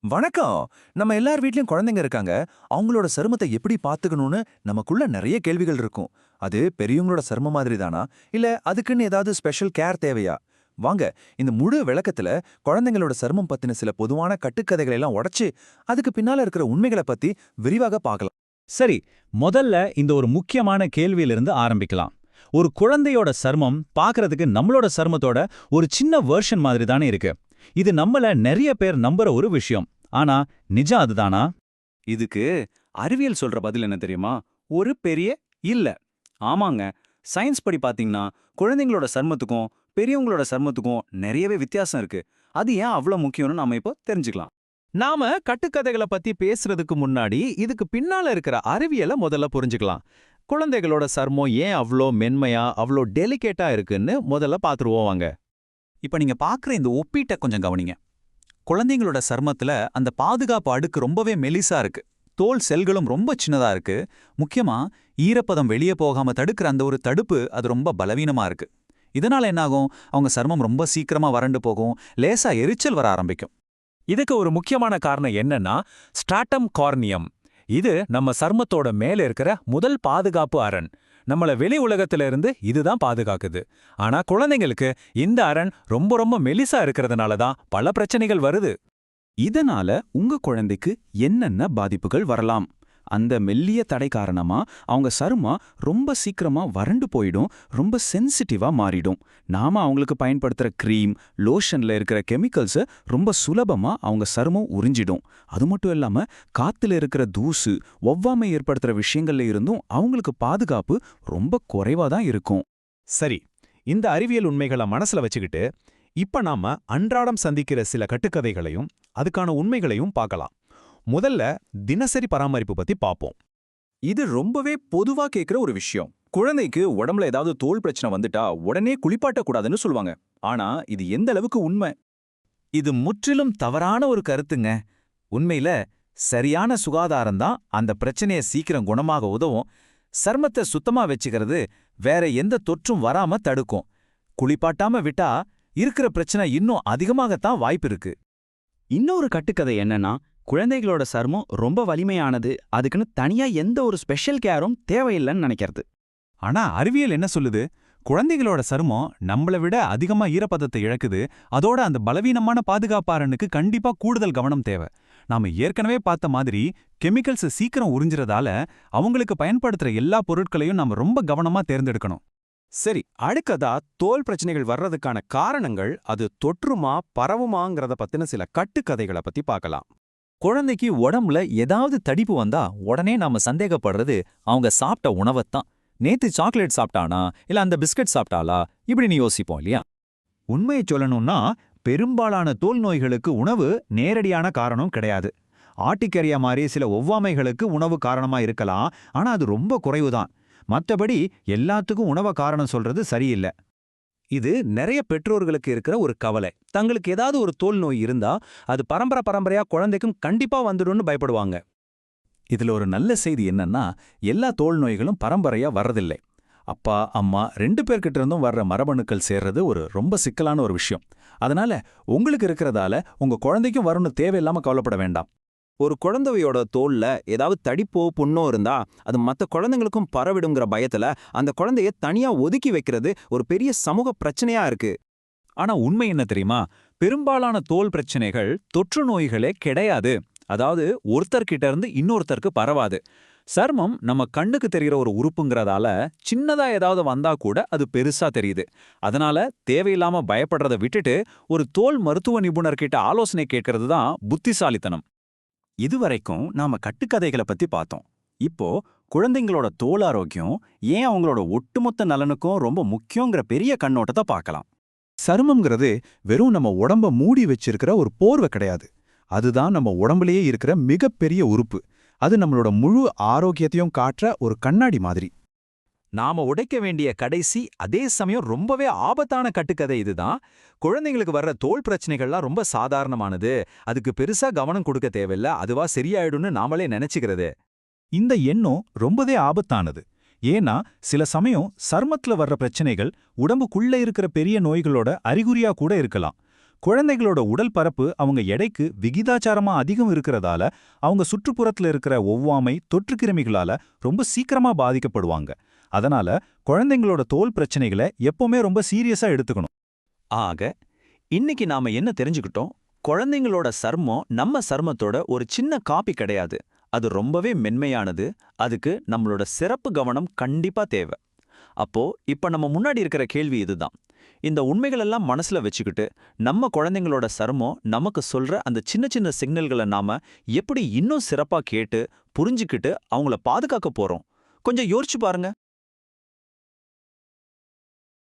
வணக்கம். நம்ம எல்லார் வீட்லயும் குழந்தைங்க இருக்காங்க. அவங்களோட சருமத்தை எப்படி பாத்துக்கணும்னு நமக்குள்ள நிறைய கேள்விகள் இருக்கும். அது பெரியவங்களோட சருமம் மாதிரி தானா? இல்ல அதுக்குன்னு ஏதாவது ஸ்பெஷல் கேர் தேவையா? வாங்க, இந்த முழு விளக்கத்துல குழந்தைங்களோட சருமம் பத்தின சில பொதுவான கட்டுக்கதைகளை எல்லாம் உடைச்சு, அதுக்கு பின்னால இருக்கிற உண்மைகளை பத்தி விரிவாக பார்க்கலாம். சரி, முதல்ல இந்த ஒரு முக்கியமான கேள்வியிலிருந்து ஆரம்பிக்கலாம். ஒரு குழந்தையோட சர்மம் பார்க்கறதுக்கு நம்மளோட சர்மத்தோட ஒரு சின்ன வெர்ஷன் மாதிரி தானே இருக்கு. இது நம்மள நிறைய பேர் நம்புற ஒரு விஷயம். ஆனா நிஜம் அதுதானா? இதுக்கு அறிவியல் சொல்ற பதில் என்ன தெரியுமா? ஒரு பெரிய இல்ல. ஆமாங்க. சயின்ஸ் படி பாத்தீங்கன்னா குழந்தைங்களோட சர்மத்துக்கும் பெரியவங்களோட சர்மத்துக்கும் நிறையவே வித்தியாசம் இருக்கு. அது ஏன் அவ்வளோ முக்கியம்னு நாம இப்போ தெரிஞ்சுக்கலாம். நாம கட்டுக்கதைகளை பத்தி பேசுறதுக்கு முன்னாடி இதுக்கு பின்னால இருக்கிற அறிவியலை முதல்ல புரிஞ்சுக்கலாம். குழந்தைகளோட சர்மம் ஏன் அவ்ளோ மென்மையா அவ்ளோ டெலிகேட்டா இருக்குன்னு முதல்ல பாத்துருவோம் வாங்க. இப்ப நீங்க பாக்குற இந்த ஒப்பீட்டை கொஞ்சம் கவனிங்க. குழந்தைங்களோட சர்மத்துல அந்த பாதுகாப்பு அடுக்கு ரொம்பவே மெலிசா இருக்கு. தோல் செல்களும் ரொம்ப சின்னதா இருக்கு. முக்கியமா ஈரப்பதம் வெளியே போகாம தடுக்கிற அந்த ஒரு தடுப்பு அது ரொம்ப பலவீனமா இருக்கு. இதனால என்னாகும்? அவங்க சர்மம் ரொம்ப சீக்கிரமா வறண்டு போகும், லேசா எரிச்சல் வர ஆரம்பிக்கும். இதுக்கு ஒரு முக்கியமான காரணம் என்னன்னா ஸ்ட்ராட்டம் கார்னியம். இது நம்ம சர்மத்தோட மேல இருக்கிற முதல் பாதுகாப்பு அரண். நம்மள வெளி உலகத்துல இருந்து இதுதான் பாதுகாக்குது. ஆனா குழந்தைங்களுக்கு இந்த அரண் ரொம்ப ரொம்ப மெலிசா இருக்கிறதுனால தான் பல பிரச்சனைகள் வருது. இதனால உங்க குழந்தைக்கு என்னென்ன பாதிப்புகள் வரலாம்? அந்த மெல்லிய தடை காரணமா அவங்க சருமம் ரொம்ப சீக்கிரமா வறண்டு போயிடும், ரொம்ப சென்சிட்டிவா மாறிடும். நாம அவங்களுக்கு பயன்படுத்துற கிரீம், லோஷன்ல இருக்கிற கெமிக்கல்ஸ் ரொம்ப சுலபமா அவங்க சருமம் உறிஞ்சிடும். அது மட்டும் இல்லாம காத்துல இருக்கிற தூசு, ஒவ்வாமை ஏற்படுத்துற விஷயங்கள்ல இருந்தும் அவங்களுக்கு பாதுகாப்பு ரொம்ப குறைவா தான் இருக்கும். சரி, இந்த அறிவியல் உண்மைகளை மனசுல வச்சுக்கிட்டு இப்ப நாம அன்றாடம் சந்திக்கிற சில கட்டுக்கதைகளையும் அதுக்கான உண்மைகளையும் பார்க்கலாம். முதல்ல தினசரி பராமரிப்பு பத்தி பாப்போம். இது ரொம்பவே பொதுவா கேக்குற ஒரு விஷயம். குழந்தைக்கு உடம்புல ஏதாவது தோல் பிரச்சனை வந்துட்டா உடனே குளிப்பாட்டக்கூடாதுன்னு சொல்லுவாங்க. ஆனா இது எந்த அளவுக்கு உண்மை? இது முற்றிலும் தவறான ஒரு கருத்துங்க. உண்மையில சரியான சுகாதாரம்தான் அந்த பிரச்சனையை சீக்கிரம் குணமாக உதவும். சர்மத்தை சுத்தமா வச்சுக்கிறது வேற எந்த தொற்றும் வராம தடுக்கும். குளிப்பாட்டாம விட்டா இருக்கிற பிரச்சனை இன்னும் அதிகமாகத்தான் வாய்ப்பு இருக்கு. இன்னொரு கட்டுக்கதை என்னன்னா, குழந்தைகளோட சருமம் ரொம்ப வலிமையானது, அதுக்குன்னு தனியா எந்த ஒரு ஸ்பெஷல் கேரும் தேவையில்லைன்னு நினைக்கிறது. ஆனா அறிவியல் என்ன சொல்லுது? குழந்தைகளோட சருமம் நம்மள விட அதிகமா ஈரப்பதத்தை இழக்குது. அதோட அந்த பலவீனமான பாதுகாப்பாரனுக்கு கண்டிப்பா கூடுதல் கவனம் தேவை. நாம ஏற்கனவே பார்த்த மாதிரி கெமிக்கல்ஸ் சீக்கிரம் உறிஞ்சுறதால அவங்களுக்கு பயன்படுத்துற எல்லா பொருட்களையும் நாம ரொம்ப கவனமா தேர்ந்தெடுக்கணும். சரி, அடுக்கதா தோல் பிரச்சனைகள் வர்றதுக்கான காரணங்கள், அது தொற்றுமா பரவுமாங்கிறத பத்தின சில கட்டுக்கதைகளை பத்தி பார்க்கலாம். குழந்தைக்கு உடம்புல ஏதாவது தடிப்பு வந்தா உடனே நாம சந்தேகப்படுறது அவங்க சாப்பிட்ட உணவைத்தான். நேத்து சாக்லேட் சாப்பிட்டானா இல்ல அந்த பிஸ்கட் சாப்பிட்டாளா இப்படின்னு யோசிப்போம் இல்லையா? உண்மையை சொல்லணும்னா பெரும்பாலான தோல் நோய்களுக்கு உணவு நேரடியான காரணம் கிடையாது. ஆட்டிக்கரியா மாதிரி சில ஒவ்வாமைகளுக்கு உணவு காரணமா இருக்கலாம், ஆனா அது ரொம்ப குறைவுதான். மற்றபடி எல்லாத்துக்கும் உணவை காரணம் சொல்றது சரியில்லை. இது நிறைய பெற்றோர்களுக்கு இருக்கிற ஒரு கவலை. தங்களுக்கு ஏதாவது ஒரு தோல் நோய் இருந்தா அது பரம்பரையா குழந்தைக்கும் கண்டிப்பா வந்துடும்னு பயப்படுவாங்க. இதுல ஒரு நல்ல செய்தி என்னன்னா, எல்லா தோல் நோய்களும் பரம்பரையா வர்றதில்லை. அப்பா அம்மா 2 பேர்கிட்ட இருந்தும் வர்ற மரபணுக்கள் சேர்றது ஒரு ரொம்ப சிக்கலான ஒரு விஷயம். அதனால உங்களுக்கு இருக்கிறதால உங்க குழந்தைக்கும் வரும்னு தேவையில்லாம கவலைப்பட வேண்டாம். ஒரு குழந்தையோட தோல்ல ஏதாவது தடிப்போ புண்ணோ இருந்தா அது மற்ற குழந்தைங்களுக்கும் பரவிடுங்கிற பயத்துல அந்த குழந்தைய தனியா ஒதுக்கி வைக்கிறது ஒரு பெரிய சமூக பிரச்சனையா இருக்கு. ஆனா உண்மை என்ன தெரியுமா? பெரும்பாலான தோல் பிரச்சனைகள் தொற்று நோய்களே கிடையாது. அதாவது ஒருத்தர்கிட்ட இருந்து இன்னொருத்தருக்கு பரவாது. சர்மம் நம்ம கண்ணுக்கு தெரிகிற ஒரு உறுப்புங்கிறதால சின்னதா ஏதாவது வந்தா கூட அது பெருசா தெரியுது. அதனால தேவையில்லாம பயப்படுறத விட்டுட்டு ஒரு தோல் மருத்துவ நிபுணர்கிட்ட ஆலோசனை கேட்கறது தான் புத்திசாலித்தனம். இதுவரைக்கும் நாம கட்டுக்கதைகளை பத்தி பார்த்தோம். இப்போ குழந்தைங்களோட தோல் ஆரோக்கியம் ஏன் அவங்களோட ஒட்டுமொத்த நலனுக்கும் ரொம்ப முக்கியங்கிற பெரிய கண்ணோட்டத்தை பார்க்கலாம். சருமம்ங்கிறது வெறும் நம்ம உடம்ப மூடி வச்சிருக்கிற ஒரு போர்வை கிடையாது. அதுதான் நம்ம உடம்புலயே இருக்கிற மிகப்பெரிய உறுப்பு. அது நம்மளோட முழு ஆரோக்கியத்தையும் காட்டுற ஒரு கண்ணாடி மாதிரி. நாம உடைக்க வேண்டிய கடைசி, அதே சமயம் ரொம்பவே ஆபத்தான கட்டுக்கதை இதுதான். குழந்தைங்களுக்கு வர்ற தோல் பிரச்சனைகள்லாம் ரொம்ப சாதாரணமானது, அதுக்கு பெருசா கவனம் கொடுக்க தேவையில்ல, அதுவா சரியாயிடும்னு நாமளே நினைச்சுக்கிறது. இந்த எண்ணம் ரொம்பவே ஆபத்தானது. ஏன்னா சில சமயம் சர்மத்துல வர்ற பிரச்சனைகள் உடம்புக்குள்ள இருக்கிற பெரிய நோய்களோட அறிகுறியா கூட இருக்கலாம். குழந்தைகளோட உடல் பரப்பு அவங்க எடைக்கு விகிதாச்சாரமா அதிகம் இருக்கிறதால அவங்க சுற்றுப்புறத்துல இருக்கிற ஒவ்வாமை தொற்றுக்கிருமிகளால ரொம்ப சீக்கிரமா பாதிக்கப்படுவாங்க. அதனால குழந்தைங்களோட தோல் பிரச்சனைகளை எப்பவுமே ரொம்ப சீரியஸா எடுத்துக்கணும். ஆக இன்னைக்கு நாம என்ன தெரிஞ்சுக்கிட்டோம்? குழந்தைங்களோட சர்மம் நம்ம சர்மத்தோட ஒரு சின்ன காப்பி கிடையாது. அது ரொம்பவே மென்மையானது. அதுக்கு நம்மளோட சிறப்பு கவனம் கண்டிப்பா தேவை. அப்போ இப்ப நம்ம முன்னாடி இருக்கிற கேள்வி இதுதான். இந்த உண்மைகளெல்லாம் மனசுல வச்சுக்கிட்டு நம்ம குழந்தைங்களோட சர்மம் நமக்கு சொல்ற அந்த சின்ன சின்ன சிக்னல்களை நாம எப்படி இன்னும் சிறப்பா கேட்டு புரிஞ்சுக்கிட்டு அவங்கள பாதுகாக்க போறோம்? கொஞ்சம் யோசிச்சு பாருங்க.